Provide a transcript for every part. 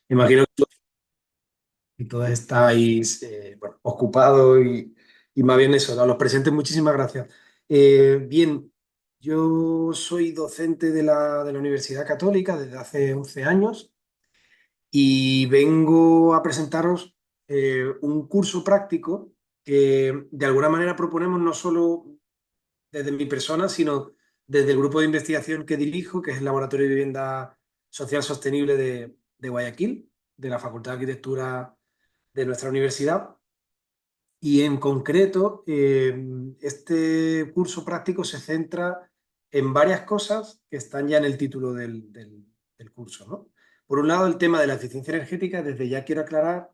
Imagino que todos estáis bueno, ocupados y más bien eso, a los presentes muchísimas gracias. Bien, yo soy docente de la Universidad Católica desde hace 11 años y vengo a presentaros un curso práctico que de alguna manera proponemos no solo desde mi persona, sino desde el grupo de investigación que dirijo, que es el Laboratorio de Vivienda Social Sostenible de Guayaquil, de la Facultad de Arquitectura de nuestra universidad. Y en concreto, este curso práctico se centra en varias cosas que están ya en el título del curso, ¿no? Por un lado, el tema de la eficiencia energética. Desde ya quiero aclarar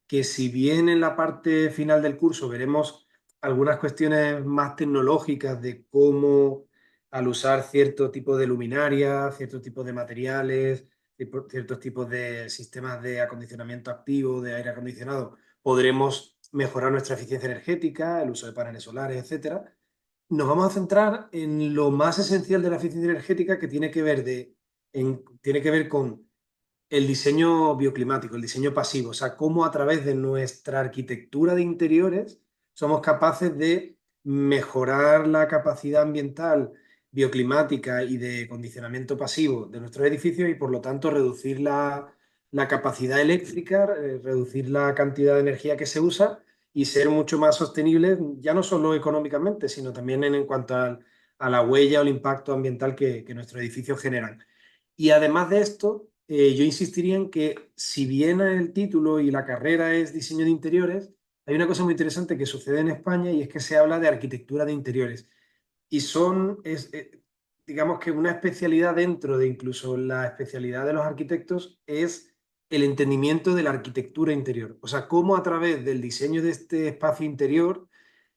que si bien en la parte final del curso veremos algunas cuestiones más tecnológicas de cómo al usar cierto tipo de luminaria, ciertos tipos de materiales, ciertos tipos de sistemas de acondicionamiento activo, de aire acondicionado, podremos mejorar nuestra eficiencia energética, el uso de paneles solares, etcétera. Nos vamos a centrar en lo más esencial de la eficiencia energética que tiene que ver con el diseño bioclimático, el diseño pasivo, o sea, cómo a través de nuestra arquitectura de interiores somos capaces de mejorar la capacidad ambiental, bioclimática y de condicionamiento pasivo de nuestros edificios y por lo tanto reducir la capacidad eléctrica, reducir la cantidad de energía que se usa y ser mucho más sostenibles, ya no solo económicamente, sino también en cuanto a la huella o el impacto ambiental que nuestros edificios generan. Y además de esto, yo insistiría en que si bien el título y la carrera es diseño de interiores, hay una cosa muy interesante que sucede en España y es que se habla de arquitectura de interiores. Y digamos que una especialidad dentro de incluso la especialidad de los arquitectos es el entendimiento de la arquitectura interior. O sea, cómo a través del diseño de este espacio interior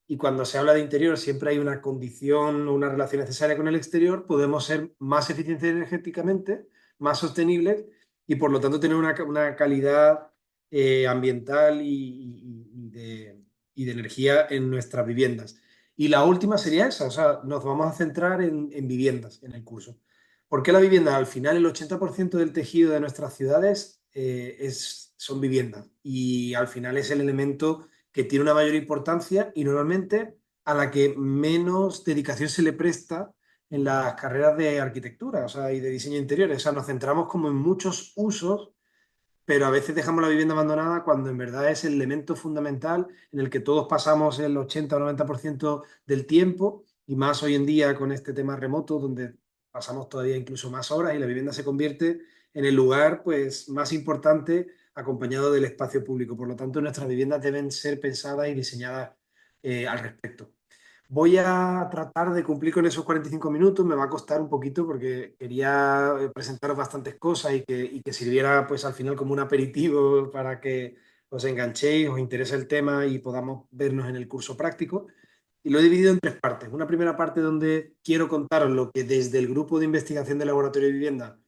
y cuando se habla de interior siempre hay una condición o una relación necesaria con el exterior, podemos ser más eficientes energéticamente, más sostenibles y por lo tanto tener una calidad ambiental y de energía en nuestras viviendas. Y la última sería esa, o sea, nos vamos a centrar en viviendas en el curso. ¿Por qué la vivienda? Al final el 80% del tejido de nuestras ciudades son viviendas y al final es el elemento que tiene una mayor importancia y normalmente a la que menos dedicación se le presta en las carreras de arquitectura, o sea, y de diseño interior. O sea, nos centramos como en muchos usos, pero a veces dejamos la vivienda abandonada cuando en verdad es el elemento fundamental en el que todos pasamos el 80 o 90% del tiempo, y más hoy en día con este tema remoto, donde pasamos todavía incluso más horas y la vivienda se convierte en el lugar pues, más importante acompañado del espacio público. Por lo tanto, nuestras viviendas deben ser pensadas y diseñadas al respecto. Voy a tratar de cumplir con esos 45 minutos, me va a costar un poquito porque quería presentaros bastantes cosas y que sirviera pues al final como un aperitivo para que os enganchéis, os interese el tema y podamos vernos en el curso práctico. Y lo he dividido en tres partes. Una primera parte donde quiero contaros lo que desde el grupo de investigación del Laboratorio de Vivienda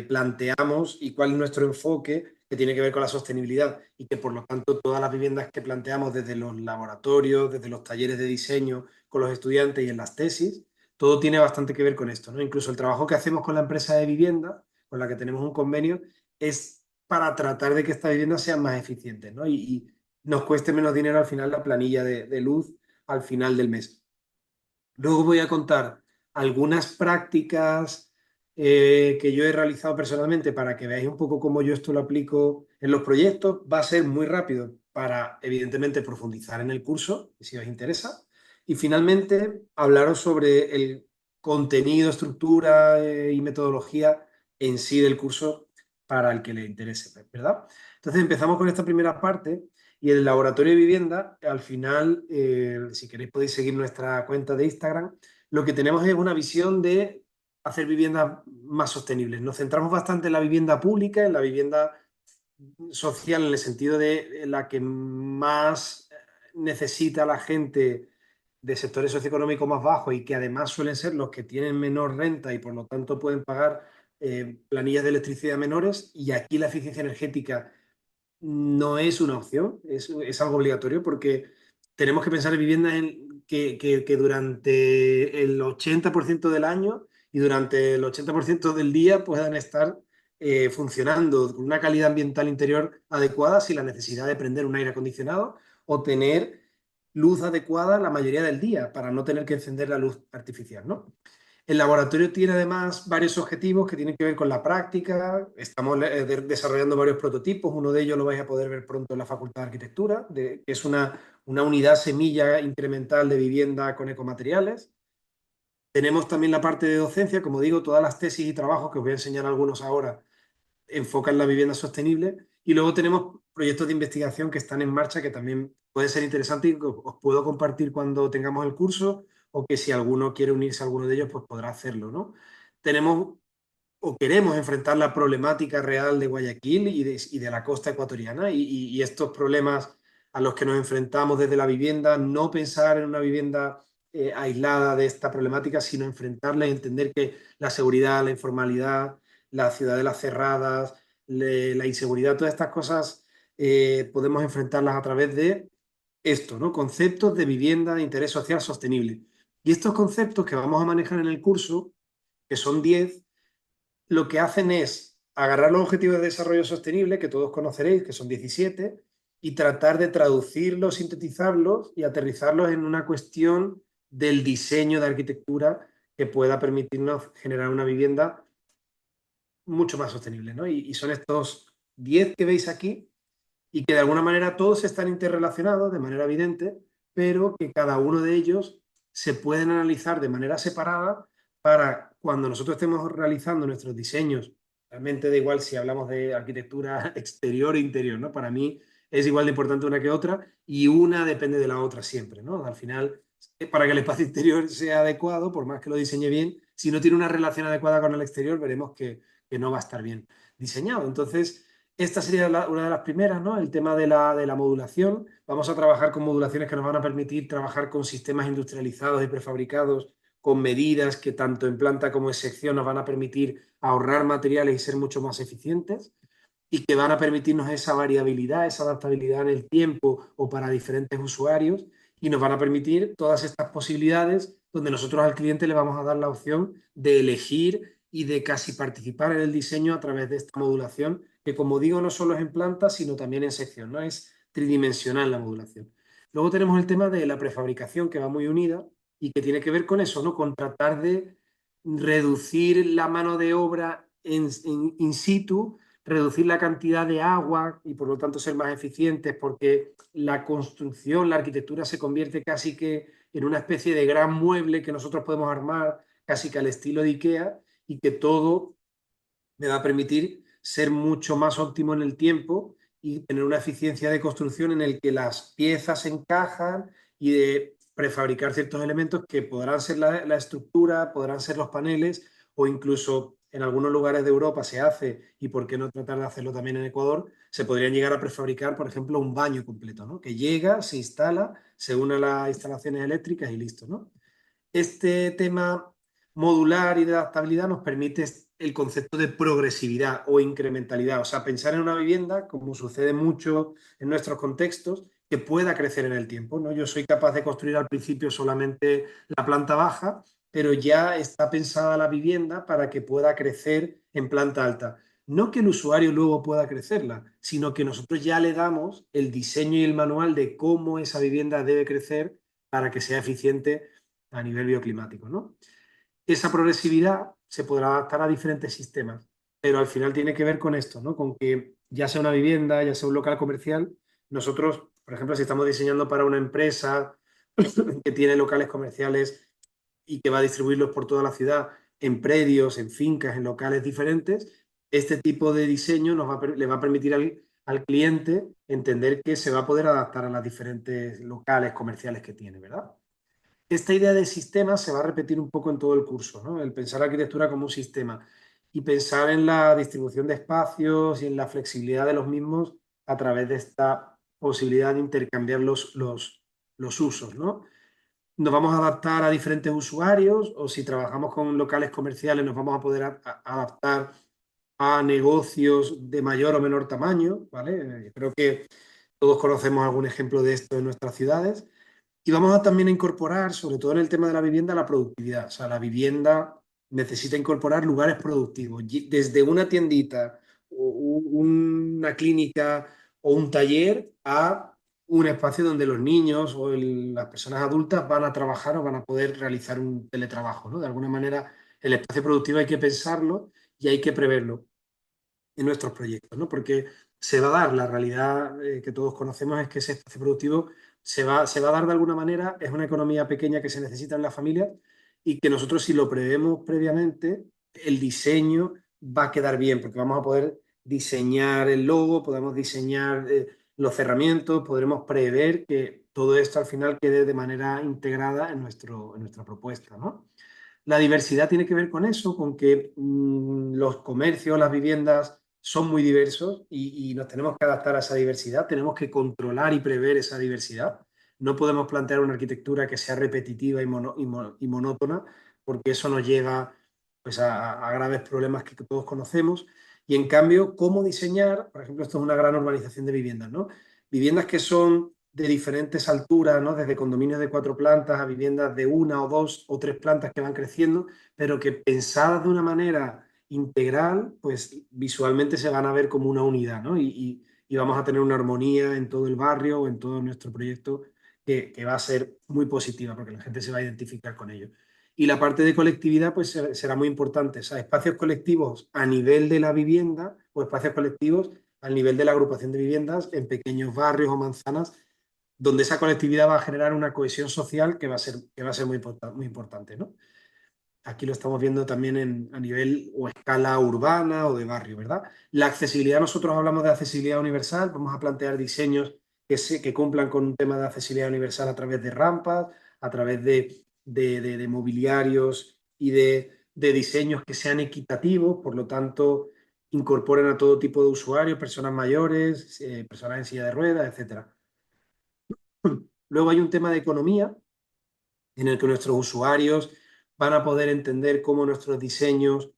planteamos y cuál es nuestro enfoque que tiene que ver con la sostenibilidad y que por lo tanto todas las viviendas que planteamos desde los laboratorios, desde los talleres de diseño con los estudiantes y en las tesis, todo tiene bastante que ver con esto, ¿no? Incluso el trabajo que hacemos con la empresa de vivienda, con la que tenemos un convenio, es para tratar de que estas viviendas sean más eficientes, ¿no? Y nos cueste menos dinero al final la planilla de luz al final del mes. Luego voy a contar algunas prácticas que yo he realizado personalmente para que veáis un poco cómo yo esto lo aplico en los proyectos. Va a ser muy rápido para, evidentemente, profundizar en el curso, si os interesa. Y finalmente, hablaros sobre el contenido, estructura y metodología en sí del curso para el que le interese, ¿verdad? Entonces empezamos con esta primera parte y el laboratorio de vivienda, al final, si queréis podéis seguir nuestra cuenta de Instagram, lo que tenemos es una visión de hacer viviendas más sostenibles. Nos centramos bastante en la vivienda pública, en la vivienda social, en el sentido de la que más necesita la gente de sectores socioeconómicos más bajos y que además suelen ser los que tienen menor renta y por lo tanto pueden pagar planillas de electricidad menores. Y aquí la eficiencia energética no es una opción, es algo obligatorio porque tenemos que pensar en viviendas que durante el 80% del año y durante el 80% del día puedan estar funcionando con una calidad ambiental interior adecuada sin la necesidad de prender un aire acondicionado o tener luz adecuada la mayoría del día para no tener que encender la luz artificial, ¿no? El laboratorio tiene además varios objetivos que tienen que ver con la práctica. Estamos desarrollando varios prototipos. Uno de ellos lo vais a poder ver pronto en la Facultad de Arquitectura, que es una unidad semilla incremental de vivienda con ecomateriales. Tenemos también la parte de docencia, como digo, todas las tesis y trabajos, que os voy a enseñar algunos ahora, enfocan la vivienda sostenible. Y luego tenemos proyectos de investigación que están en marcha que también pueden ser interesantes y que os puedo compartir cuando tengamos el curso, o que si alguno quiere unirse a alguno de ellos, pues podrá hacerlo, ¿no? Tenemos o queremos enfrentar la problemática real de Guayaquil y de la costa ecuatoriana y estos problemas a los que nos enfrentamos desde la vivienda, no pensar en una vivienda aislada de esta problemática, sino enfrentarla y entender que la seguridad, la informalidad, las ciudadelas cerradas, la inseguridad, todas estas cosas podemos enfrentarlas a través de esto, ¿no? Conceptos de vivienda de interés social sostenible. Y estos conceptos que vamos a manejar en el curso, que son 10, lo que hacen es agarrar los objetivos de desarrollo sostenible, que todos conoceréis, que son 17, y tratar de traducirlos, sintetizarlos y aterrizarlos en una cuestión del diseño de arquitectura que pueda permitirnos generar una vivienda mucho más sostenible, ¿no? Y son estos 10 que veis aquí, y que de alguna manera todos están interrelacionados de manera evidente, pero que cada uno de ellos se pueden analizar de manera separada para cuando nosotros estemos realizando nuestros diseños. Realmente da igual si hablamos de arquitectura exterior e interior, ¿no? Para mí es igual de importante una que otra, y una depende de la otra siempre, ¿no? Al final, para que el espacio interior sea adecuado, por más que lo diseñe bien, si no tiene una relación adecuada con el exterior, veremos que no va a estar bien diseñado. Entonces, esta sería una de las primeras, ¿no? El tema de la modulación. Vamos a trabajar con modulaciones que nos van a permitir trabajar con sistemas industrializados y prefabricados, con medidas que tanto en planta como en sección nos van a permitir ahorrar materiales y ser mucho más eficientes, y que van a permitirnos esa variabilidad, esa adaptabilidad en el tiempo o para diferentes usuarios, y nos van a permitir todas estas posibilidades donde nosotros al cliente le vamos a dar la opción de elegir y de casi participar en el diseño a través de esta modulación, que como digo no solo es en planta, sino también en sección, ¿no? Es tridimensional la modulación. Luego tenemos el tema de la prefabricación, que va muy unida y que tiene que ver con eso, ¿no? Con tratar de reducir la mano de obra in situ, reducir la cantidad de agua y por lo tanto ser más eficientes, porque la construcción, la arquitectura se convierte casi que en una especie de gran mueble que nosotros podemos armar casi que al estilo de IKEA, y que todo me va a permitir ser mucho más óptimo en el tiempo y tener una eficiencia de construcción en el que las piezas encajan, y de prefabricar ciertos elementos que podrán ser la estructura, podrán ser los paneles, o incluso en algunos lugares de Europa se hace, y por qué no tratar de hacerlo también en Ecuador, se podrían llegar a prefabricar, por ejemplo, un baño completo, ¿no? Que llega, se instala, se une a las instalaciones eléctricas y listo, ¿no? Este tema modular y de adaptabilidad nos permite el concepto de progresividad o incrementalidad, o sea, pensar en una vivienda, como sucede mucho en nuestros contextos, que pueda crecer en el tiempo, ¿no? Yo soy capaz de construir al principio solamente la planta baja, pero ya está pensada la vivienda para que pueda crecer en planta alta. No que el usuario luego pueda crecerla, sino que nosotros ya le damos el diseño y el manual de cómo esa vivienda debe crecer para que sea eficiente a nivel bioclimático, ¿no? Esa progresividad se podrá adaptar a diferentes sistemas, pero al final tiene que ver con esto, ¿no? Con que ya sea una vivienda, ya sea un local comercial, nosotros, por ejemplo, si estamos diseñando para una empresa que tiene locales comerciales y que va a distribuirlos por toda la ciudad en predios, en fincas, en locales diferentes, este tipo de diseño le va a permitir al cliente entender que se va a poder adaptar a los diferentes locales comerciales que tiene, ¿verdad? Esta idea de sistema se va a repetir un poco en todo el curso, ¿no? El pensar la arquitectura como un sistema y pensar en la distribución de espacios y en la flexibilidad de los mismos a través de esta posibilidad de intercambiar los usos, ¿no? Nos vamos a adaptar a diferentes usuarios, o si trabajamos con locales comerciales nos vamos a poder adaptar a negocios de mayor o menor tamaño, ¿vale? Creo que todos conocemos algún ejemplo de esto en nuestras ciudades. Y vamos a también a incorporar, sobre todo en el tema de la vivienda, la productividad. O sea, la vivienda necesita incorporar lugares productivos. Desde una tiendita una clínica o un taller a un espacio donde los niños o las personas adultas van a trabajar o van a poder realizar un teletrabajo, ¿no? De alguna manera, el espacio productivo hay que pensarlo y hay que preverlo en nuestros proyectos, ¿no? Porque se va a dar, la realidad que todos conocemos es que ese espacio productivo se va a dar de alguna manera, es una economía pequeña que se necesita en la familia y que nosotros si lo prevemos previamente, el diseño va a quedar bien, porque vamos a poder diseñar el logo, podemos diseñar los cerramientos, podremos prever que todo esto al final quede de manera integrada en nuestra propuesta, ¿no? La diversidad tiene que ver con eso, con que los comercios, las viviendas son muy diversos y nos tenemos que adaptar a esa diversidad, tenemos que controlar y prever esa diversidad. No podemos plantear una arquitectura que sea repetitiva y monótona, porque eso nos lleva pues, a graves problemas que todos conocemos. Y en cambio, ¿cómo diseñar? Por ejemplo, esto es una gran urbanización de viviendas, ¿no? Viviendas que son de diferentes alturas, ¿no? Desde condominios de 4 plantas a viviendas de 1 o 2 o 3 plantas que van creciendo, pero que pensadas de una manera integral, pues visualmente se van a ver como una unidad, ¿no? Y vamos a tener una armonía en todo el barrio o en todo nuestro proyecto que va a ser muy positiva porque la gente se va a identificar con ello. Y la parte de colectividad pues será muy importante, o sea, espacios colectivos a nivel de la vivienda o espacios colectivos al nivel de la agrupación de viviendas en pequeños barrios o manzanas donde esa colectividad va a generar una cohesión social que va a ser muy importante, ¿no? Aquí lo estamos viendo también a nivel o escala urbana o de barrio, ¿verdad? La accesibilidad, nosotros hablamos de accesibilidad universal, vamos a plantear diseños que cumplan con un tema de accesibilidad universal a través de rampas, a través de mobiliarios y de diseños que sean equitativos, por lo tanto, incorporen a todo tipo de usuarios, personas mayores, personas en silla de ruedas, etcétera. Luego hay un tema de economía en el que nuestros usuarios van a poder entender cómo nuestros diseños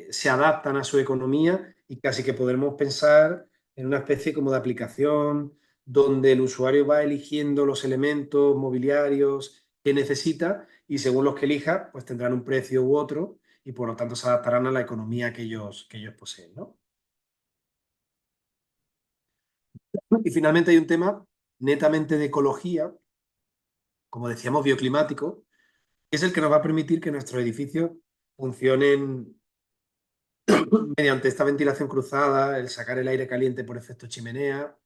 se adaptan a su economía y casi que podremos pensar en una especie como de aplicación donde el usuario va eligiendo los elementos mobiliarios que necesita y según los que elija, pues tendrán un precio u otro y por lo tanto se adaptarán a la economía que ellos poseen, ¿no? Y finalmente hay un tema netamente de ecología, como decíamos, bioclimático, que es el que nos va a permitir que nuestros edificios funcionen mediante esta ventilación cruzada, el sacar el aire caliente por efecto chimenea,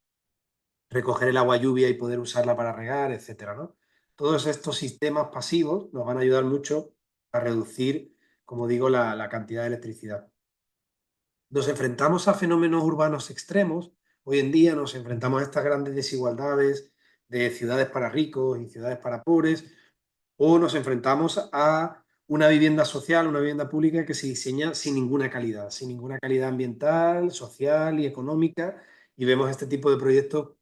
recoger el agua lluvia y poder usarla para regar, etcétera, ¿no? Todos estos sistemas pasivos nos van a ayudar mucho a reducir, como digo, la cantidad de electricidad. Nos enfrentamos a fenómenos urbanos extremos. Hoy en día nos enfrentamos a estas grandes desigualdades de ciudades para ricos y ciudades para pobres, o nos enfrentamos a una vivienda social, una vivienda pública que se diseña sin ninguna calidad ambiental, social y económica, y vemos este tipo de proyectos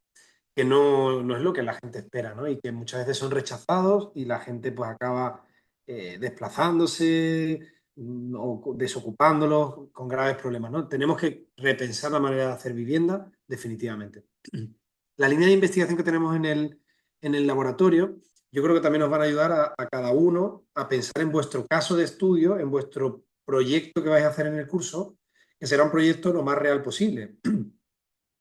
que no es lo que la gente espera, ¿no? Y que muchas veces son rechazados y la gente pues acaba desplazándose o desocupándolos con graves problemas, ¿no? Tenemos que repensar la manera de hacer vivienda definitivamente. La línea de investigación que tenemos en el laboratorio, yo creo que también nos van a ayudar a cada uno a pensar en vuestro caso de estudio, en vuestro proyecto que vais a hacer en el curso, que será un proyecto lo más real posible.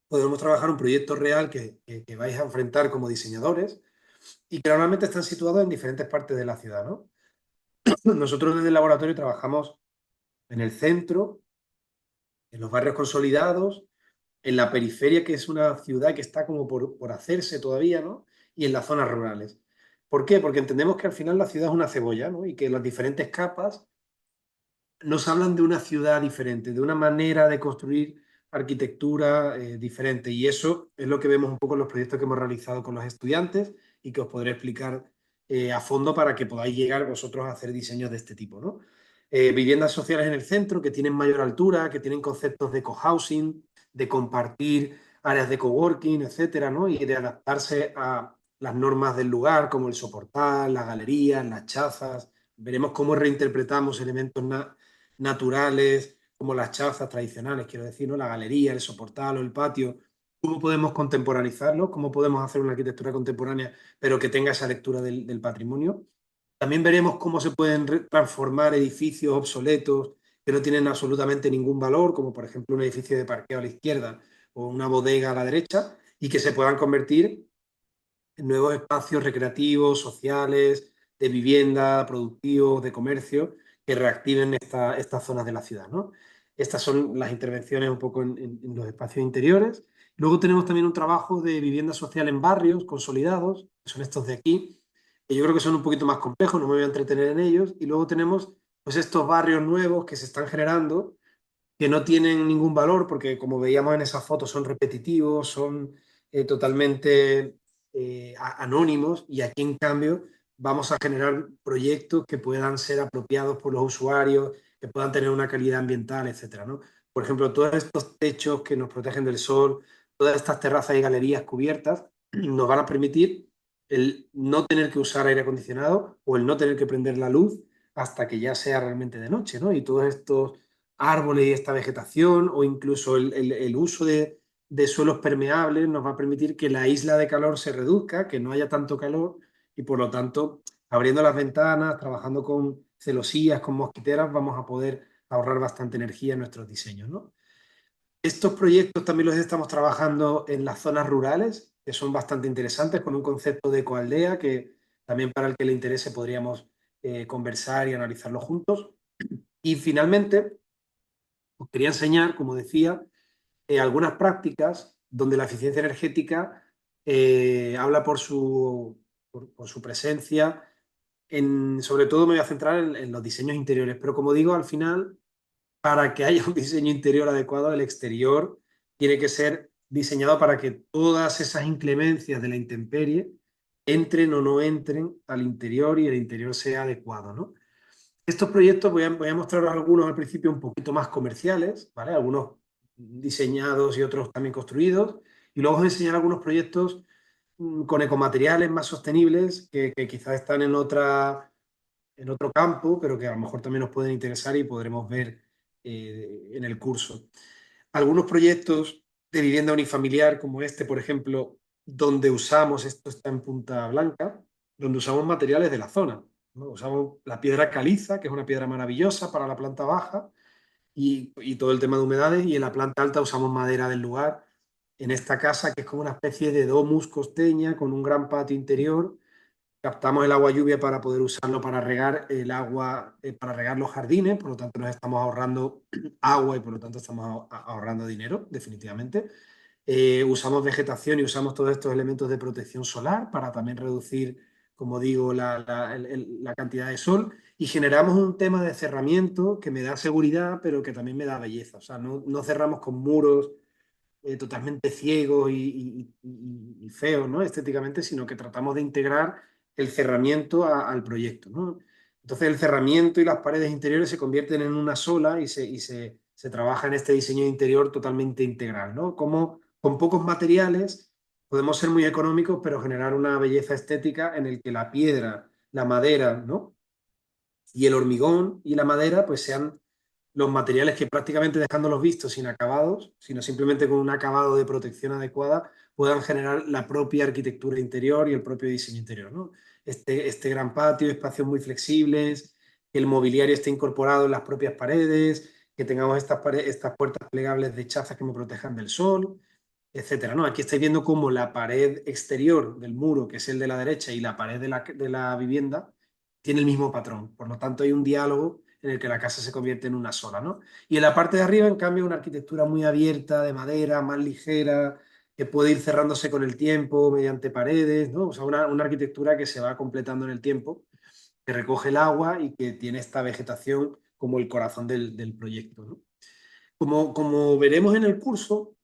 Podemos trabajar un proyecto real que vais a enfrentar como diseñadores y que normalmente están situados en diferentes partes de la ciudad, ¿no? Nosotros desde el laboratorio trabajamos en el centro, en los barrios consolidados, en la periferia, que es una ciudad que está como por hacerse todavía, ¿no? Y en las zonas rurales. ¿Por qué? Porque entendemos que al final la ciudad es una cebolla, ¿no? Y que las diferentes capas nos hablan de una ciudad diferente, de una manera de construir arquitectura diferente. Y eso es lo que vemos un poco en los proyectos que hemos realizado con los estudiantes y que os podré explicar a fondo para que podáis llegar vosotros a hacer diseños de este tipo, ¿no? Viviendas sociales en el centro que tienen mayor altura, que tienen conceptos de cohousing, de compartir áreas de coworking, etcétera, ¿no? Y de adaptarse a las normas del lugar, como el soportal, las galerías, las chazas. Veremos cómo reinterpretamos elementos naturales, como las chazas tradicionales, quiero decir, ¿no? La galería, el soportal o el patio, cómo podemos contemporaneizarlo, cómo podemos hacer una arquitectura contemporánea, pero que tenga esa lectura del patrimonio. También veremos cómo se pueden transformar edificios obsoletos que no tienen absolutamente ningún valor, como por ejemplo un edificio de parqueo a la izquierda o una bodega a la derecha, y que se puedan convertir en nuevos espacios recreativos, sociales, de vivienda, productivos, de comercio, que reactiven estas zonas de la ciudad, ¿no? Estas son las intervenciones un poco en los espacios interiores. Luego tenemos también un trabajo de vivienda social en barrios consolidados, que son estos de aquí, que yo creo que son un poquito más complejos, no me voy a entretener en ellos. Y luego tenemos pues estos barrios nuevos que se están generando, que no tienen ningún valor porque, como veíamos en esas fotos, son repetitivos, son totalmente anónimos, y aquí, en cambio, vamos a generar proyectos que puedan ser apropiados por los usuarios, que puedan tener una calidad ambiental, etcétera, ¿no? Por ejemplo, todos estos techos que nos protegen del sol, todas estas terrazas y galerías cubiertas, nos van a permitir el no tener que usar aire acondicionado o el no tener que prender la luz hasta que ya sea realmente de noche, ¿no? Y todos estos árboles y esta vegetación, o incluso el uso de suelos permeables, nos va a permitir que la isla de calor se reduzca, que no haya tanto calor, y por lo tanto, abriendo las ventanas, trabajando con celosías, con mosquiteras, vamos a poder ahorrar bastante energía en nuestros diseños, ¿no? Estos proyectos también los estamos trabajando en las zonas rurales, que son bastante interesantes, con un concepto de ecoaldea que también, para el que le interese, podríamos conversar y analizarlo juntos. Y finalmente, os quería enseñar, como decía, algunas prácticas donde la eficiencia energética habla por su presencia. Sobre todo me voy a centrar en los diseños interiores, pero como digo, al final, para que haya un diseño interior adecuado, el exterior tiene que ser diseñado para que todas esas inclemencias de la intemperie entren o no entren al interior, y el interior sea adecuado, ¿no? Estos proyectos voy a mostrar algunos al principio un poquito más comerciales, ¿vale? Algunos diseñados y otros también construidos. Y luego os voy a enseñar algunos proyectos con ecomateriales más sostenibles que quizás están en otro campo, pero que a lo mejor también nos pueden interesar y podremos ver en el curso. Algunos proyectos de vivienda unifamiliar, como este, por ejemplo, donde usamos, esto está en Punta Blanca, donde usamos materiales de la zona, ¿no? Usamos la piedra caliza, que es una piedra maravillosa para la planta baja, y todo el tema de humedades, y en la planta alta usamos madera del lugar. En esta casa, que es como una especie de domus costeña con un gran patio interior, captamos el agua lluvia para poder usarlo para regar el agua, para regar los jardines. Por lo tanto nos estamos ahorrando agua y por lo tanto estamos ahorrando dinero, definitivamente. Usamos vegetación y usamos todos estos elementos de protección solar para también reducir, como digo, la cantidad de sol, y generamos un tema de cerramiento que me da seguridad, pero que también me da belleza. O sea, no cerramos con muros totalmente ciegos y feos, ¿no? Estéticamente, sino que tratamos de integrar el cerramiento al proyecto, ¿no? Entonces el cerramiento y las paredes interiores se convierten en una sola, se trabaja en este diseño interior totalmente integral, ¿no? Como con pocos materiales podemos ser muy económicos, pero generar una belleza estética en el que la piedra, la madera, ¿no? Y el hormigón y la madera pues sean los materiales que, prácticamente dejándolos vistos sin acabados, sino simplemente con un acabado de protección adecuada, puedan generar la propia arquitectura interior y el propio diseño interior, ¿no? Este gran patio, espacios muy flexibles, que el mobiliario esté incorporado en las propias paredes, que tengamos estas puertas plegables de chazas que me protejan del sol, etcétera, ¿no? Aquí estáis viendo cómo la pared exterior del muro, que es el de la derecha, y la pared de la vivienda tiene el mismo patrón. Por lo tanto, hay un diálogo en el que la casa se convierte en una sola, ¿no? Y en la parte de arriba, en cambio, una arquitectura muy abierta, de madera, más ligera, que puede ir cerrándose con el tiempo mediante paredes, ¿no? O sea, una arquitectura que se va completando en el tiempo, que recoge el agua y que tiene esta vegetación como el corazón del proyecto, ¿no? Como veremos en el curso,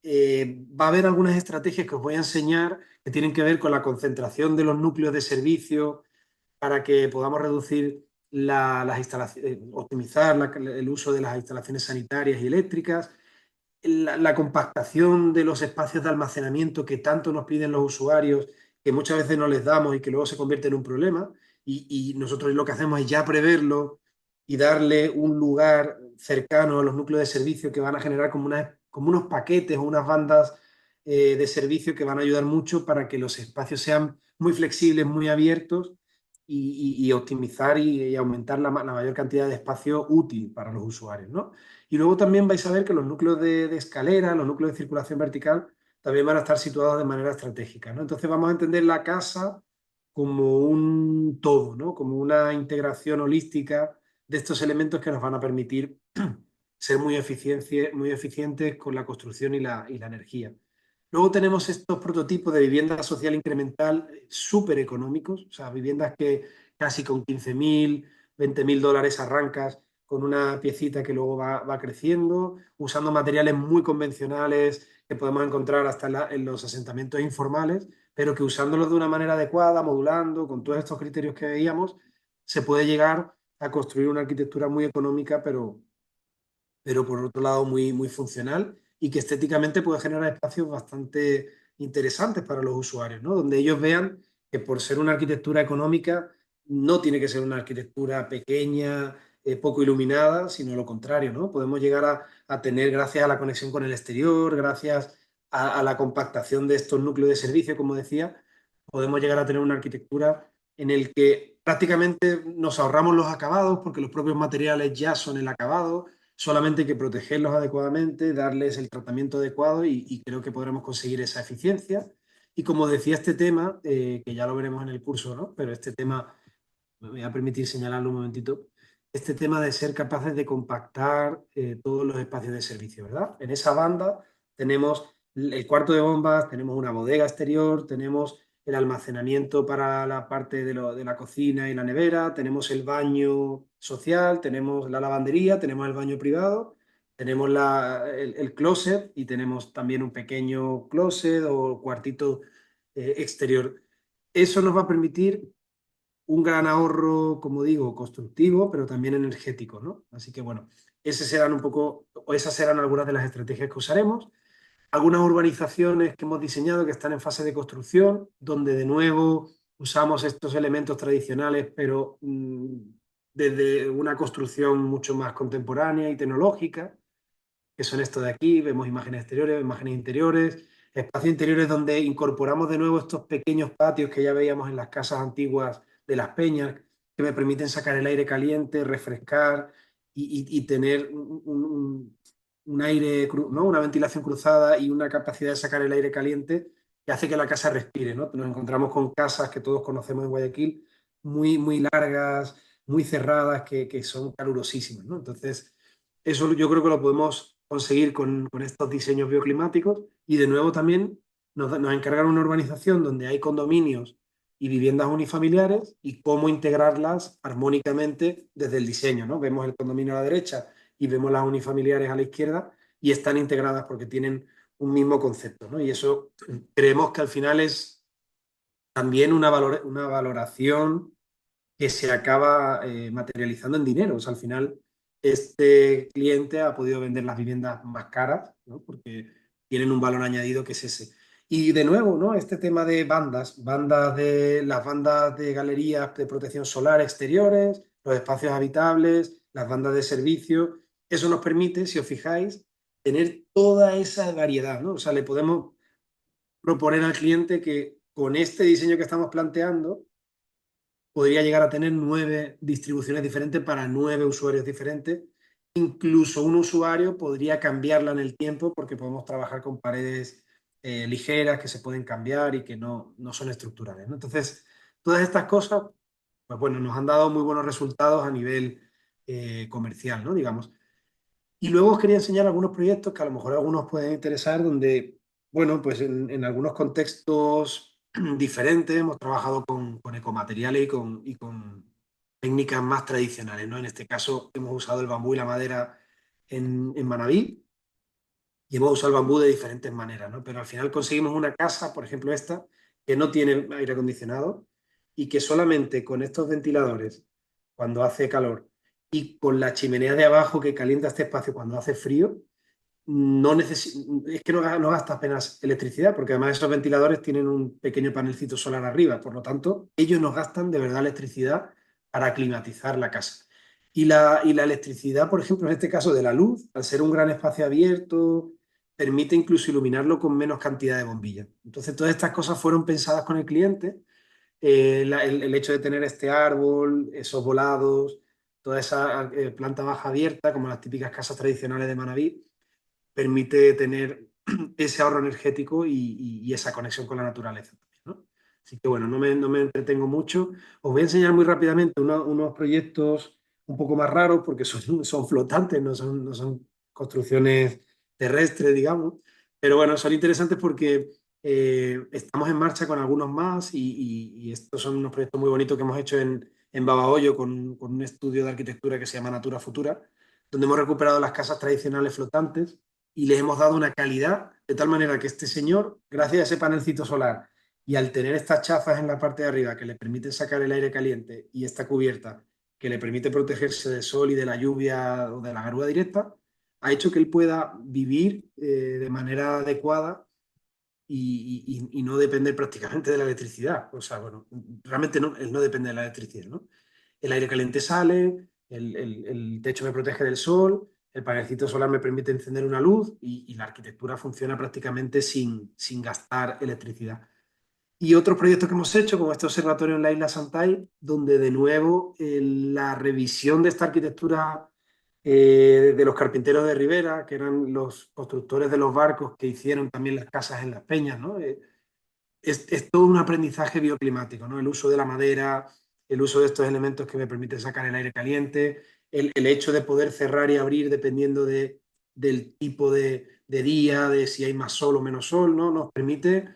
va a haber algunas estrategias que os voy a enseñar que tienen que ver con la concentración de los núcleos de servicio para que podamos reducir las instalaciones, optimizar el uso de las instalaciones sanitarias y eléctricas, la compactación de los espacios de almacenamiento que tanto nos piden los usuarios, que muchas veces no les damos y que luego se convierte en un problema, y nosotros lo que hacemos es ya preverlo y darle un lugar cercano a los núcleos de servicio que van a generar como unos paquetes o unas bandas de servicio que van a ayudar mucho para que los espacios sean muy flexibles, muy abiertos, y optimizar y aumentar la mayor cantidad de espacio útil para los usuarios, ¿no? Y luego también vais a ver que los núcleos de escalera, los núcleos de circulación vertical, también van a estar situados de manera estratégica, ¿no? Entonces vamos a entender la casa como un todo, ¿no? Como una integración holística de estos elementos que nos van a permitir ser muy eficientes con la construcción y la energía. Luego tenemos estos prototipos de vivienda social incremental súper económicos, o sea, viviendas que casi con 15.000, 20.000 dólares arrancas con una piecita que luego va creciendo, usando materiales muy convencionales que podemos encontrar hasta en los asentamientos informales, pero que usándolos de una manera adecuada, modulando, con todos estos criterios que veíamos, se puede llegar a construir una arquitectura muy económica, pero por otro lado muy funcional y que estéticamente puede generar espacios bastante interesantes para los usuarios, ¿no? Donde ellos vean que por ser una arquitectura económica no tiene que ser una arquitectura pequeña, poco iluminada, sino lo contrario, ¿no? Podemos llegar a tener, gracias a la conexión con el exterior, gracias a la compactación de estos núcleos de servicio, como decía, podemos llegar a tener una arquitectura en el que prácticamente nos ahorramos los acabados porque los propios materiales ya son el acabado, solamente hay que protegerlos adecuadamente, darles el tratamiento adecuado y creo que podremos conseguir esa eficiencia. Y como decía este tema, que ya lo veremos en el curso, ¿no? Pero este tema, me voy a permitir señalarlo un momentito, este tema de ser capaces de compactar todos los espacios de servicio, ¿verdad? En esa banda tenemos el cuarto de bombas, tenemos una bodega exterior, tenemos el almacenamiento para la parte de la cocina y la nevera, tenemos el baño social, tenemos la lavandería, tenemos el baño privado, tenemos el closet y tenemos también un pequeño closet o cuartito exterior. Eso nos va a permitir un gran ahorro, como digo, constructivo, pero también energético, ¿no? Así que bueno, ese serán un poco, o esas serán algunas de las estrategias que usaremos. Algunas urbanizaciones que hemos diseñado que están en fase de construcción, donde de nuevo usamos estos elementos tradicionales, pero desde una construcción mucho más contemporánea y tecnológica, que son estos de aquí, vemos imágenes exteriores, imágenes interiores, espacios interiores donde incorporamos de nuevo estos pequeños patios que ya veíamos en las casas antiguas de las peñas, que me permiten sacar el aire caliente, refrescar y tener un aire, ¿no? Una ventilación cruzada y una capacidad de sacar el aire caliente que hace que la casa respire, ¿no? Nos encontramos con casas que todos conocemos en Guayaquil, muy largas, muy cerradas, que son calurosísimas, ¿no? Entonces, eso yo creo que lo podemos conseguir con estos diseños bioclimáticos y de nuevo también nos encargan una urbanización donde hay condominios y viviendas unifamiliares y cómo integrarlas armónicamente desde el diseño, ¿no? Vemos el condominio a la derecha y vemos las unifamiliares a la izquierda y están integradas porque tienen un mismo concepto, ¿no? Y eso creemos que al final es también una valoración que se acaba materializando en dinero. O sea, al final, este cliente ha podido vender las viviendas más caras, ¿no? Porque tienen un valor añadido que es ese. Y de nuevo, ¿no? Este tema de las bandas de galerías de protección solar exteriores, los espacios habitables, las bandas de servicio, eso nos permite, si os fijáis, tener toda esa variedad, ¿no? O sea, le podemos proponer al cliente que con este diseño que estamos planteando, podría llegar a tener 9 distribuciones diferentes para 9 usuarios diferentes. Incluso un usuario podría cambiarla en el tiempo porque podemos trabajar con paredes ligeras que se pueden cambiar y que no son estructurales, ¿no? Entonces, todas estas cosas, pues bueno, nos han dado muy buenos resultados a nivel comercial, ¿no? Digamos. Y luego os quería enseñar algunos proyectos que a lo mejor a algunos pueden interesar, donde, bueno, pues en algunos contextos diferentes hemos trabajado con ecomateriales y con técnicas más tradicionales, ¿no? En este caso hemos usado el bambú y la madera en Manabí y hemos usado el bambú de diferentes maneras, ¿no? Pero al final conseguimos una casa, por ejemplo esta, que no tiene aire acondicionado y que solamente con estos ventiladores, cuando hace calor, y con la chimenea de abajo que calienta este espacio cuando hace frío, es que no gasta apenas electricidad, porque además esos ventiladores tienen un pequeño panelcito solar arriba, por lo tanto, ellos nos gastan de verdad electricidad para climatizar la casa. Y la electricidad, por ejemplo, en este caso de la luz, al ser un gran espacio abierto, permite incluso iluminarlo con menos cantidad de bombillas. Entonces, todas estas cosas fueron pensadas con el cliente el hecho de tener este árbol, esos volados, toda esa planta baja abierta, como las típicas casas tradicionales de Manabí, permite tener ese ahorro energético y esa conexión con la naturaleza también, ¿no? Así que bueno, no me entretengo mucho. Os voy a enseñar muy rápidamente unos proyectos un poco más raros porque son flotantes, no son construcciones terrestres, digamos. Pero bueno, son interesantes porque estamos en marcha con algunos más y estos son unos proyectos muy bonitos que hemos hecho en Babahoyo con un estudio de arquitectura que se llama Natura Futura, donde hemos recuperado las casas tradicionales flotantes y les hemos dado una calidad de tal manera que este señor, gracias a ese panelcito solar y al tener estas chafas en la parte de arriba que le permiten sacar el aire caliente y esta cubierta que le permite protegerse del sol y de la lluvia o de la garúa directa, ha hecho que él pueda vivir de manera adecuada y no depender prácticamente de la electricidad. O sea, bueno, realmente no, él no depende de la electricidad, ¿no? El aire caliente sale, el techo me protege del sol, el panelcito solar me permite encender una luz y la arquitectura funciona prácticamente sin gastar electricidad. Y otros proyectos que hemos hecho, como este observatorio en la isla Santay, donde de nuevo la revisión de esta arquitectura de los carpinteros de Ribera, que eran los constructores de los barcos que hicieron también las casas en las peñas, ¿no? Es todo un aprendizaje bioclimático, ¿no? El uso de la madera, el uso de estos elementos que me permiten sacar el aire caliente, el hecho de poder cerrar y abrir dependiendo del tipo de día, de si hay más sol o menos sol, ¿no? Nos permite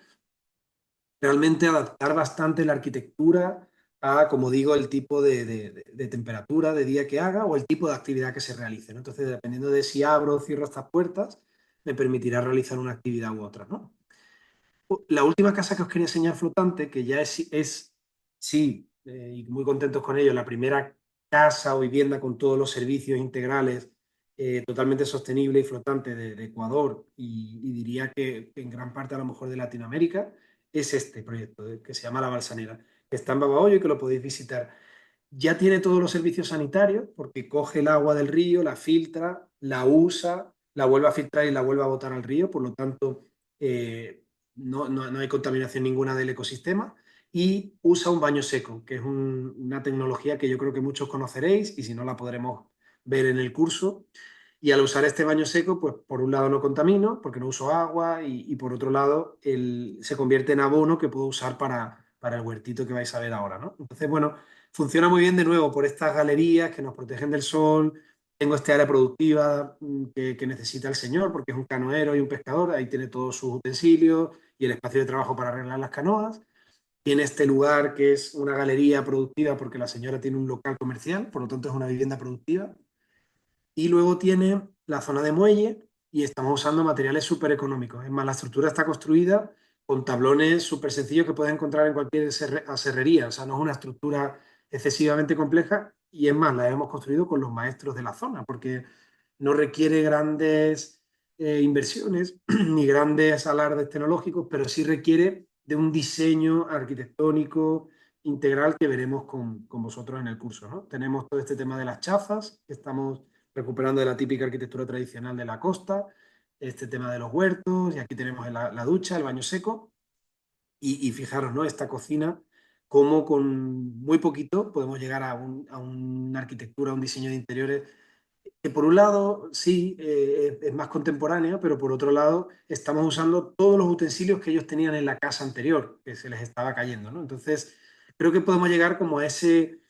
realmente adaptar bastante la arquitectura a, como digo, el tipo de temperatura de día que haga o el tipo de actividad que se realice, ¿no? Entonces, dependiendo de si abro o cierro estas puertas, me permitirá realizar una actividad u otra, ¿no? La última casa que os quería enseñar flotante, que ya sí, y muy contentos con ello, la primera casa o vivienda con todos los servicios integrales, totalmente sostenible y flotante de Ecuador y diría que en gran parte a lo mejor de Latinoamérica, es este proyecto que se llama La Balsanera, que está en Babahoyo y que lo podéis visitar. Ya tiene todos los servicios sanitarios porque coge el agua del río, la filtra, la usa, la vuelve a filtrar y la vuelve a botar al río, por lo tanto no hay contaminación ninguna del ecosistema y usa un baño seco, que es una tecnología que yo creo que muchos conoceréis y si no la podremos ver en el curso. Y al usar este baño seco, pues por un lado no contamino, porque no uso agua, y por otro lado se convierte en abono que puedo usar para el huertito que vais a ver ahora, ¿no? Entonces, bueno, funciona muy bien de nuevo por estas galerías que nos protegen del sol. Tengo este área productiva que necesita el señor, porque es un canoero y un pescador, ahí tiene todos sus utensilios y el espacio de trabajo para arreglar las canoas. Tiene este lugar que es una galería productiva porque la señora tiene un local comercial, por lo tanto es una vivienda productiva. Y luego tiene la zona de muelle y estamos usando materiales súper económicos. Es más, la estructura está construida con tablones súper sencillos que puedes encontrar en cualquier aserrería. O sea, no es una estructura excesivamente compleja y es más, la hemos construido con los maestros de la zona porque no requiere grandes inversiones ni grandes alardes tecnológicos, pero sí requiere de un diseño arquitectónico integral que veremos con vosotros en el curso, ¿no? Tenemos todo este tema de las chafas que estamos recuperando de la típica arquitectura tradicional de la costa, este tema de los huertos, y aquí tenemos la ducha, el baño seco, y fijaros, ¿no? Esta cocina, cómo con muy poquito podemos llegar a una arquitectura, a un diseño de interiores que por un lado sí es más contemporánea, pero por otro lado estamos usando todos los utensilios que ellos tenían en la casa anterior, que se les estaba cayendo, ¿no? Entonces, creo que podemos llegar como a ese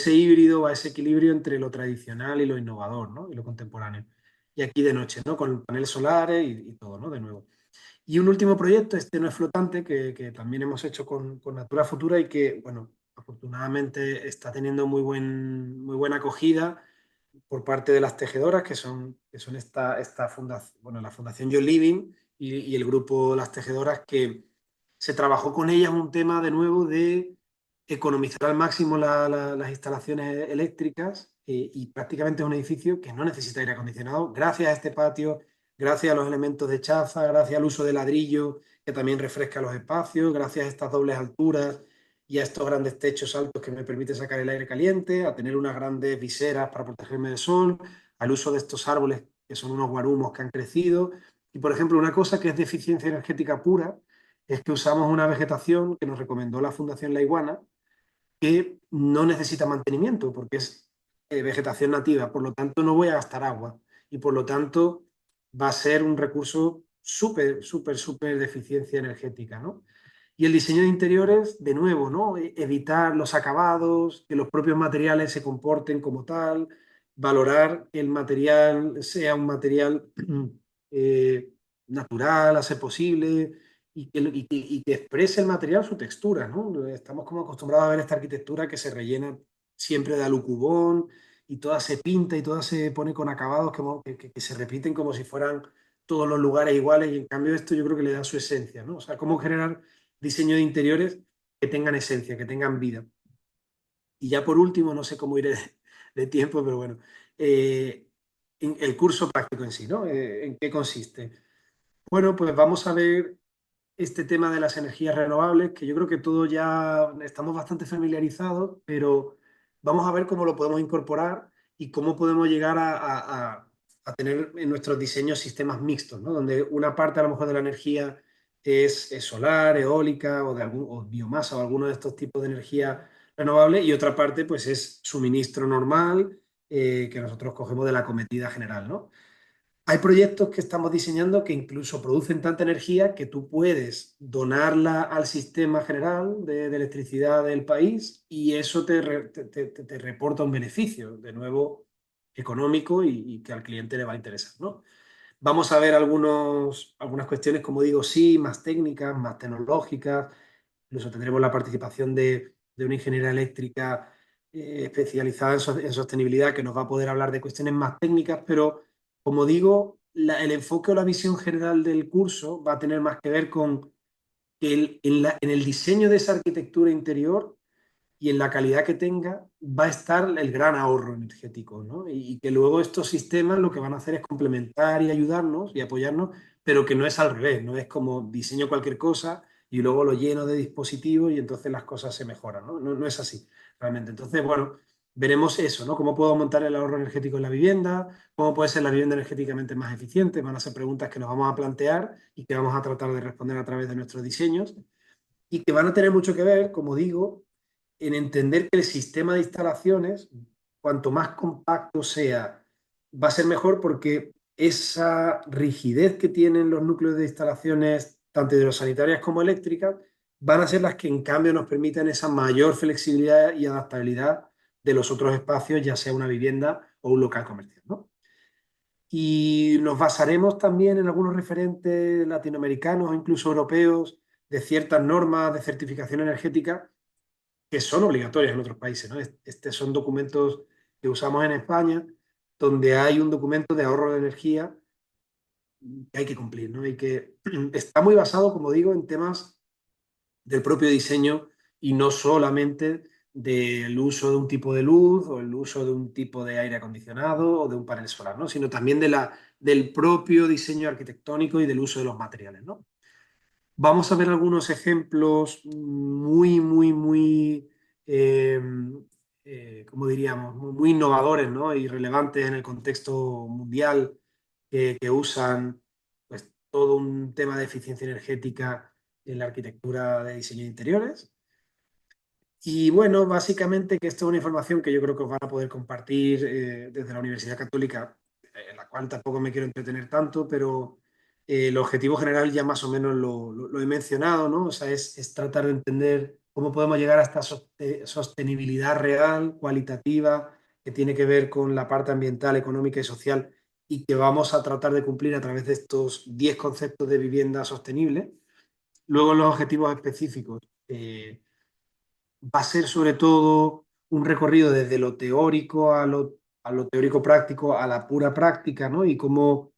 híbrido, a ese equilibrio entre lo tradicional y lo innovador, ¿no? Y lo contemporáneo. Y aquí de noche, ¿no? Con paneles solares y todo, ¿no? De nuevo. Y un último proyecto, este no es flotante, que también hemos hecho con Natura Futura y que, bueno, afortunadamente está teniendo muy buena acogida por parte de las tejedoras, que son esta fundación, bueno, la Fundación Yo Living y el grupo Las Tejedoras, que se trabajó con ellas un tema de nuevo de economizar al máximo las instalaciones eléctricas y prácticamente es un edificio que no necesita aire acondicionado gracias a este patio, gracias a los elementos de chaza, gracias al uso de ladrillo que también refresca los espacios, gracias a estas dobles alturas y a estos grandes techos altos que me permiten sacar el aire caliente, a tener unas grandes viseras para protegerme del sol, al uso de estos árboles que son unos guarumos que han crecido. Y, por ejemplo, una cosa que es de eficiencia energética pura es que usamos una vegetación que nos recomendó la Fundación La Iguana, que no necesita mantenimiento porque es vegetación nativa, por lo tanto no voy a gastar agua y por lo tanto va a ser un recurso súper, súper, súper de eficiencia energética, ¿no? Y el diseño de interiores, de nuevo, ¿no? Evitar los acabados, que los propios materiales se comporten como tal, valorar que el material sea un material eh, natural, a ser posible, y que exprese el material su textura, ¿no? Estamos como acostumbrados a ver esta arquitectura que se rellena siempre de alucubón y toda se pinta y toda se pone con acabados que se repiten como si fueran todos los lugares iguales y en cambio esto yo creo que le da su esencia, ¿no? O sea, cómo generar diseño de interiores que tengan esencia, que tengan vida. Y ya por último, no sé cómo iré de tiempo, pero bueno, eh, en el curso práctico en sí, ¿no? ¿En qué consiste? Bueno, pues vamos a ver este tema de las energías renovables, que yo creo que todos ya estamos bastante familiarizados, pero vamos a ver cómo lo podemos incorporar y cómo podemos llegar a tener en nuestros diseños sistemas mixtos, ¿no? Donde una parte a lo mejor de la energía es solar, eólica o, o biomasa o alguno de estos tipos de energía renovable y otra parte pues es suministro normal que nosotros cogemos de la cometida general, ¿no? Hay proyectos que estamos diseñando que incluso producen tanta energía que tú puedes donarla al sistema general de electricidad del país y eso te reporta un beneficio, de nuevo, económico y que al cliente le va a interesar, ¿no? Vamos a ver algunas cuestiones, como digo, sí, más técnicas, más tecnológicas. Incluso tendremos la participación de una ingeniera eléctrica especializada en sostenibilidad que nos va a poder hablar de cuestiones más técnicas, pero como digo, el enfoque o la visión general del curso va a tener más que ver con que en el diseño de esa arquitectura interior y en la calidad que tenga va a estar el gran ahorro energético, ¿no? Y que luego estos sistemas lo que van a hacer es complementar y ayudarnos y apoyarnos, pero que no es al revés, no es como diseño cualquier cosa y luego lo lleno de dispositivos y entonces las cosas se mejoran, ¿no? No, no es así, realmente. Entonces, bueno, veremos eso, ¿no? ¿Cómo puedo montar el ahorro energético en la vivienda? ¿Cómo puede ser la vivienda energéticamente más eficiente? Van a ser preguntas que nos vamos a plantear y que vamos a tratar de responder a través de nuestros diseños y que van a tener mucho que ver, como digo, en entender que el sistema de instalaciones, cuanto más compacto sea, va a ser mejor porque esa rigidez que tienen los núcleos de instalaciones, tanto hidrosanitarias como eléctricas, van a ser las que en cambio nos permitan esa mayor flexibilidad y adaptabilidad de los otros espacios, ya sea una vivienda o un local comercial, ¿no? Y nos basaremos también en algunos referentes latinoamericanos o incluso europeos de ciertas normas de certificación energética que son obligatorias en otros países, ¿no? Estos son documentos que usamos en España, donde hay un documento de ahorro de energía que hay que cumplir, ¿no? Y que está muy basado, como digo, en temas del propio diseño y no solamente del uso de un tipo de luz o el uso de un tipo de aire acondicionado o de un panel solar, ¿no? Sino también del propio diseño arquitectónico y del uso de los materiales, ¿no? Vamos a ver algunos ejemplos muy, muy, muy, ¿cómo diríamos? Muy innovadores, ¿no? Y relevantes en el contexto mundial que usan pues, todo un tema de eficiencia energética en la arquitectura de diseño de interiores. Y bueno, básicamente que esto es una información que yo creo que os van a poder compartir desde la Universidad Católica, en la cual tampoco me quiero entretener tanto, pero el objetivo general ya más o menos lo he mencionado, ¿no? O sea, es tratar de entender cómo podemos llegar a esta sostenibilidad real, cualitativa, que tiene que ver con la parte ambiental, económica y social, y que vamos a tratar de cumplir a través de estos 10 conceptos de vivienda sostenible. Luego los objetivos específicos. Va a ser sobre todo un recorrido desde lo teórico a lo teórico práctico, a la pura práctica, ¿no? Y cómo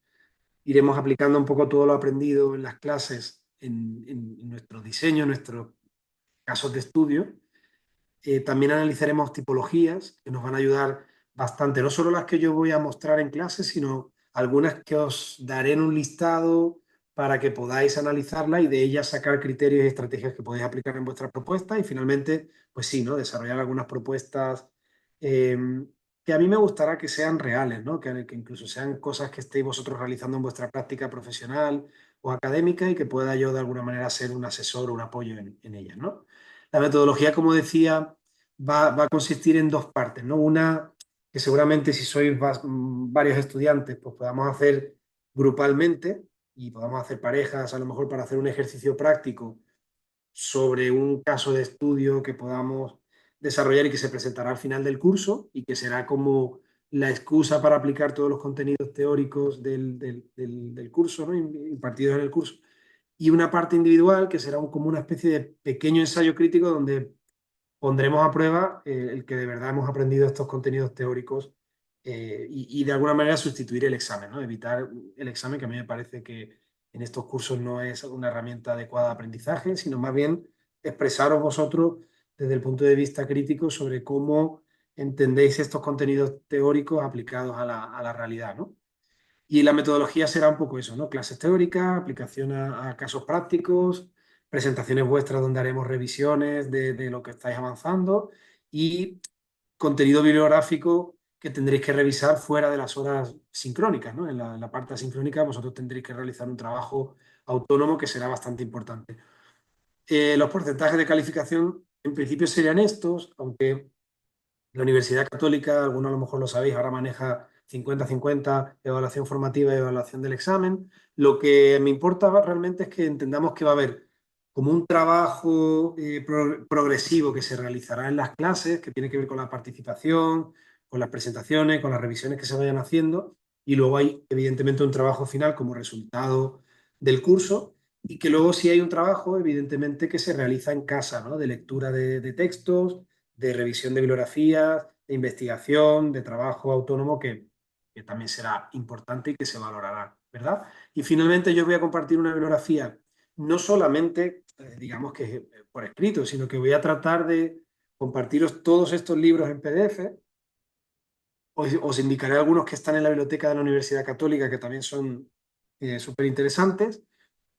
iremos aplicando un poco todo lo aprendido en las clases, en nuestro diseño, en nuestros casos de estudio. También analizaremos tipologías que nos van a ayudar bastante, no solo las que yo voy a mostrar en clase, sino algunas que os daré en un listado para que podáis analizarla y de ellas sacar criterios y estrategias que podéis aplicar en vuestras propuestas y finalmente, pues sí, ¿no? Desarrollar algunas propuestas eh, que a mí me gustará que sean reales, ¿no? Que incluso sean cosas que estéis vosotros realizando en vuestra práctica profesional o académica y que pueda yo de alguna manera ser un asesor o un apoyo en ellas, ¿no? La metodología, como decía, va a consistir en dos partes, ¿no? Una que seguramente si sois varios estudiantes, pues podamos hacer grupalmente y podamos hacer parejas, a lo mejor para hacer un ejercicio práctico sobre un caso de estudio que podamos desarrollar y que se presentará al final del curso y que será como la excusa para aplicar todos los contenidos teóricos del curso, ¿no? Impartidos en el curso. Y una parte individual que será como una especie de pequeño ensayo crítico donde pondremos a prueba el que de verdad hemos aprendido estos contenidos teóricos y de alguna manera sustituir el examen, ¿no? Evitar el examen, que a mí me parece que en estos cursos no es una herramienta adecuada de aprendizaje, sino más bien expresaros vosotros desde el punto de vista crítico sobre cómo entendéis estos contenidos teóricos aplicados a la realidad, ¿no? Y la metodología será un poco eso, ¿no? Clases teóricas, aplicación a casos prácticos, presentaciones vuestras donde haremos revisiones de lo que estáis avanzando y contenido bibliográfico que tendréis que revisar fuera de las horas sincrónicas, ¿no? En la parte asincrónica vosotros tendréis que realizar un trabajo autónomo que será bastante importante. Los porcentajes de calificación en principio serían estos, aunque la Universidad Católica, algunos a lo mejor lo sabéis, ahora maneja 50-50 evaluación formativa y evaluación del examen. Lo que me importa realmente es que entendamos que va a haber como un trabajo progresivo que se realizará en las clases, que tiene que ver con la participación, con las presentaciones, con las revisiones que se vayan haciendo, y luego hay evidentemente un trabajo final como resultado del curso, y que luego sí hay un trabajo evidentemente que se realiza en casa, ¿no? De lectura de textos, de revisión de bibliografías, de investigación, de trabajo autónomo que también será importante y que se valorará, ¿verdad? Y finalmente yo voy a compartir una bibliografía, no solamente, digamos que por escrito, sino que voy a tratar de compartiros todos estos libros en PDF. Os indicaré algunos que están en la biblioteca de la Universidad Católica que también son súper interesantes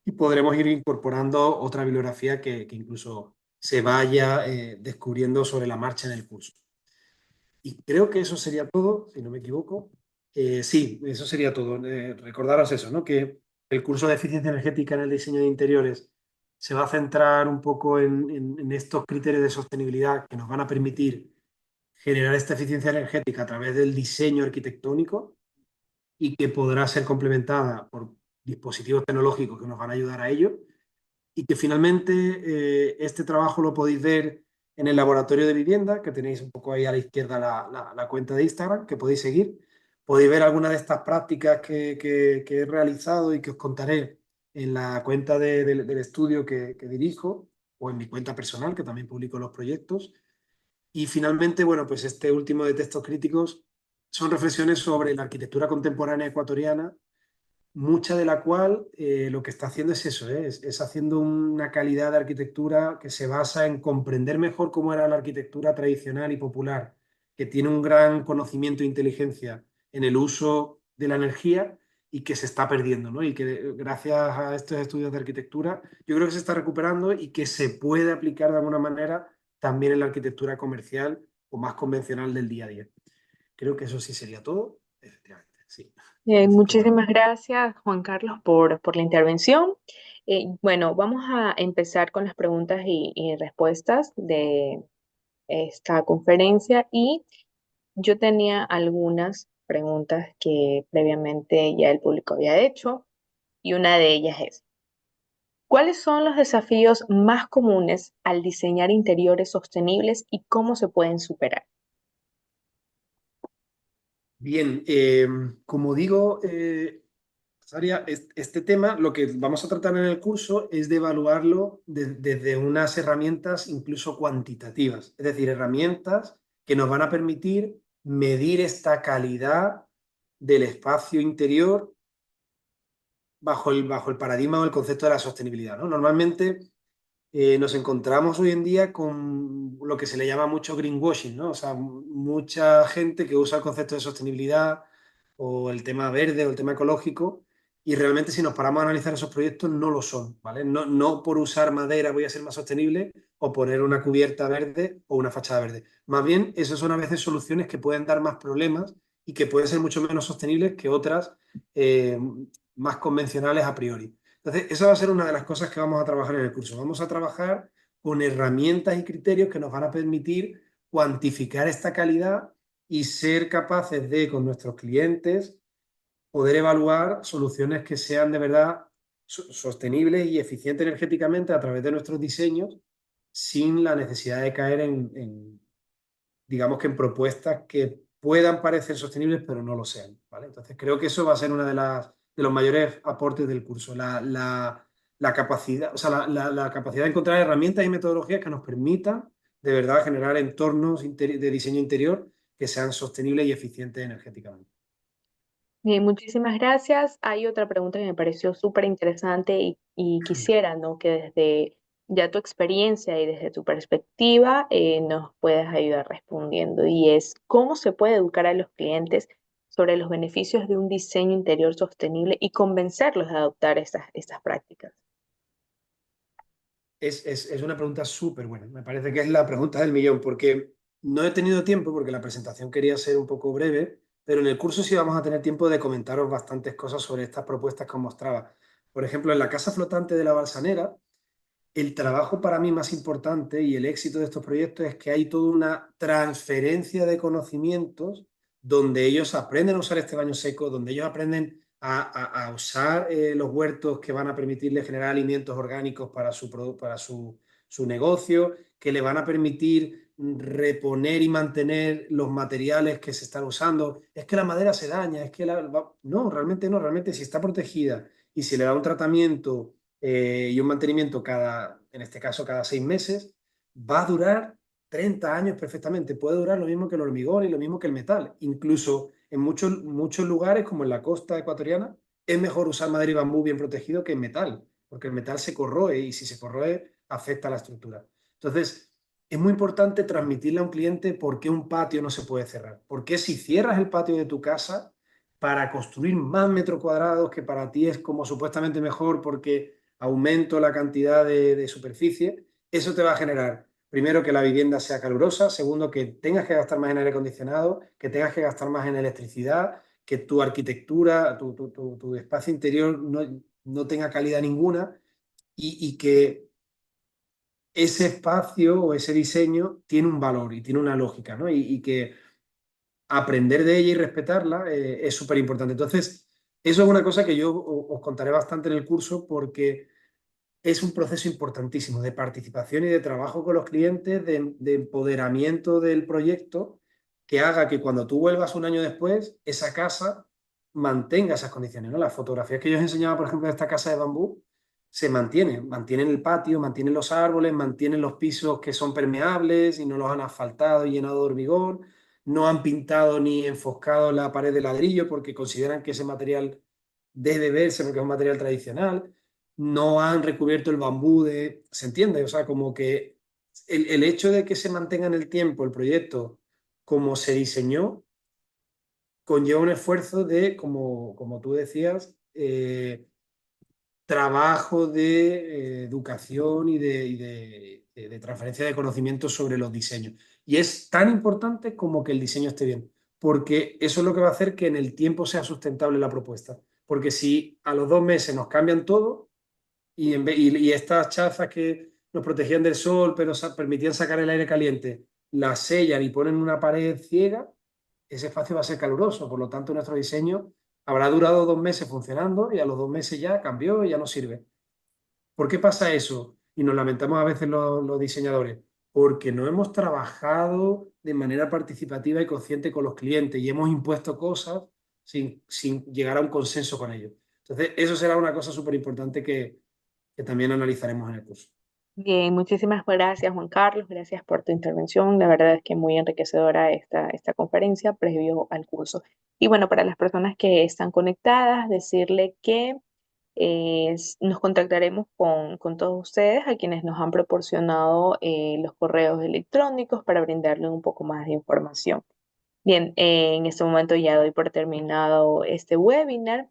y podremos ir incorporando otra bibliografía que incluso se vaya descubriendo sobre la marcha en el curso. Y creo que eso sería todo, si no me equivoco. Sí, eso sería todo. Recordaros eso, ¿no? Que el curso de eficiencia energética en el diseño de interiores se va a centrar un poco en estos criterios de sostenibilidad que nos van a permitir generar esta eficiencia energética a través del diseño arquitectónico y que podrá ser complementada por dispositivos tecnológicos que nos van a ayudar a ello y que finalmente este trabajo lo podéis ver en el laboratorio de vivienda, que tenéis un poco ahí a la izquierda la cuenta de Instagram, que podéis seguir. Podéis ver algunas de estas prácticas que he realizado y que os contaré en la cuenta del estudio que dirijo o en mi cuenta personal, que también publico los proyectos. Y finalmente, bueno, pues este último de textos críticos son reflexiones sobre la arquitectura contemporánea ecuatoriana, mucha de la cual lo que está haciendo es eso, es haciendo una calidad de arquitectura que se basa en comprender mejor cómo era la arquitectura tradicional y popular, que tiene un gran conocimiento e inteligencia en el uso de la energía y que se está perdiendo, ¿no? Y que gracias a estos estudios de arquitectura yo creo que se está recuperando y que se puede aplicar de alguna manera también en la arquitectura comercial o más convencional del día a día. Creo que eso sí sería todo, efectivamente, sí. Así que bueno. Muchísimas gracias, Juan Carlos, por la intervención. Bueno, vamos a empezar con las preguntas y respuestas de esta conferencia y yo tenía algunas preguntas que previamente ya el público había hecho y una de ellas es, ¿cuáles son los desafíos más comunes al diseñar interiores sostenibles y cómo se pueden superar? Bien, como digo, Saria, este tema, lo que vamos a tratar en el curso es de evaluarlo desde unas herramientas incluso cuantitativas, es decir, herramientas que nos van a permitir medir esta calidad del espacio interior bajo el paradigma o el concepto de la sostenibilidad, ¿no? Normalmente nos encontramos hoy en día con lo que se le llama mucho greenwashing, ¿no? O sea, mucha gente que usa el concepto de sostenibilidad o el tema verde o el tema ecológico y realmente si nos paramos a analizar esos proyectos no lo son, ¿vale? No, no por usar madera voy a ser más sostenible o poner una cubierta verde o una fachada verde. Más bien, esas son a veces soluciones que pueden dar más problemas y que pueden ser mucho menos sostenibles que otras eh, más convencionales a priori. Entonces, esa va a ser una de las cosas que vamos a trabajar en el curso. Vamos a trabajar con herramientas y criterios que nos van a permitir cuantificar esta calidad y ser capaces de, con nuestros clientes, poder evaluar soluciones que sean de verdad sostenibles y eficientes energéticamente a través de nuestros diseños, sin la necesidad de caer digamos que en propuestas que puedan parecer sostenibles, pero no lo sean, ¿vale? Entonces creo que eso va a ser una de los mayores aportes del curso, la capacidad, o sea, la capacidad de encontrar herramientas y metodologías que nos permitan de verdad generar entornos de diseño interior que sean sostenibles y eficientes energéticamente. Bien, muchísimas gracias. Hay otra pregunta que me pareció súper interesante y quisiera, ¿no? Que desde ya tu experiencia y desde tu perspectiva nos puedas ayudar respondiendo. Y es, ¿cómo se puede educar a los clientes sobre los beneficios de un diseño interior sostenible y convencerlos de adoptar estas prácticas? Es una pregunta súper buena. Me parece que es la pregunta del millón, porque no he tenido tiempo, porque la presentación quería ser un poco breve, pero en el curso sí vamos a tener tiempo de comentaros bastantes cosas sobre estas propuestas que os mostraba. Por ejemplo, en la casa flotante de la Balsanera, el trabajo para mí más importante y el éxito de estos proyectos es que hay toda una transferencia de conocimientos donde ellos aprenden a usar este baño seco, donde ellos aprenden a usar los huertos que van a permitirle generar alimentos orgánicos para su negocio, que le van a permitir reponer y mantener los materiales que se están usando. Es que la madera se daña, es que no, realmente no, realmente si está protegida y si le da un tratamiento y un mantenimiento en este caso, cada 6 meses, va a durar 30 años perfectamente. Puede durar lo mismo que el hormigón y lo mismo que el metal. Incluso en muchos lugares, como en la costa ecuatoriana, es mejor usar madera y bambú bien protegido que en metal, porque el metal se corroe y si se corroe afecta a la estructura. Entonces, es muy importante transmitirle a un cliente por qué un patio no se puede cerrar. Porque si cierras el patio de tu casa para construir más metros cuadrados, que para ti es como supuestamente mejor porque aumento la cantidad de superficie, eso te va a generar, primero, que la vivienda sea calurosa, segundo, que tengas que gastar más en aire acondicionado, que tengas que gastar más en electricidad, que tu arquitectura, tu espacio interior no tenga calidad ninguna y que ese espacio o ese diseño tiene un valor y tiene una lógica, ¿no? Y que aprender de ella y respetarla es súper importante. Entonces, eso es una cosa que yo os contaré bastante en el curso porque es un proceso importantísimo de participación y de trabajo con los clientes, de empoderamiento del proyecto, que haga que cuando tú vuelvas un año después, esa casa mantenga esas condiciones, ¿no? Las fotografías que yo os enseñaba, por ejemplo, de esta casa de bambú, se mantienen el patio, mantienen los árboles, mantienen los pisos que son permeables y no los han asfaltado y llenado de hormigón, no han pintado ni enfoscado la pared de ladrillo porque consideran que ese material debe verse porque es un material tradicional, no han recubierto el bambú ¿se entiende? O sea, como que el hecho de que se mantenga en el tiempo el proyecto como se diseñó, conlleva un esfuerzo de, como tú decías, trabajo de educación y de transferencia de conocimientos sobre los diseños. Y es tan importante como que el diseño esté bien, porque eso es lo que va a hacer que en el tiempo sea sustentable la propuesta. Porque si a los 2 meses nos cambian todo, y estas chazas que nos protegían del sol, pero permitían sacar el aire caliente, las sellan y ponen una pared ciega, ese espacio va a ser caluroso. Por lo tanto, nuestro diseño habrá durado 2 meses funcionando y a los 2 meses ya cambió y ya no sirve. ¿Por qué pasa eso? Y nos lamentamos a veces los diseñadores, porque no hemos trabajado de manera participativa y consciente con los clientes y hemos impuesto cosas sin llegar a un consenso con ellos. Entonces, eso será una cosa súper importante que también analizaremos en el curso. Bien, muchísimas gracias, Juan Carlos. Gracias por tu intervención. La verdad es que muy enriquecedora esta conferencia previo al curso. Y bueno, para las personas que están conectadas, decirle que nos contactaremos con todos ustedes, a quienes nos han proporcionado los correos electrónicos para brindarles un poco más de información. Bien, en este momento ya doy por terminado este webinar.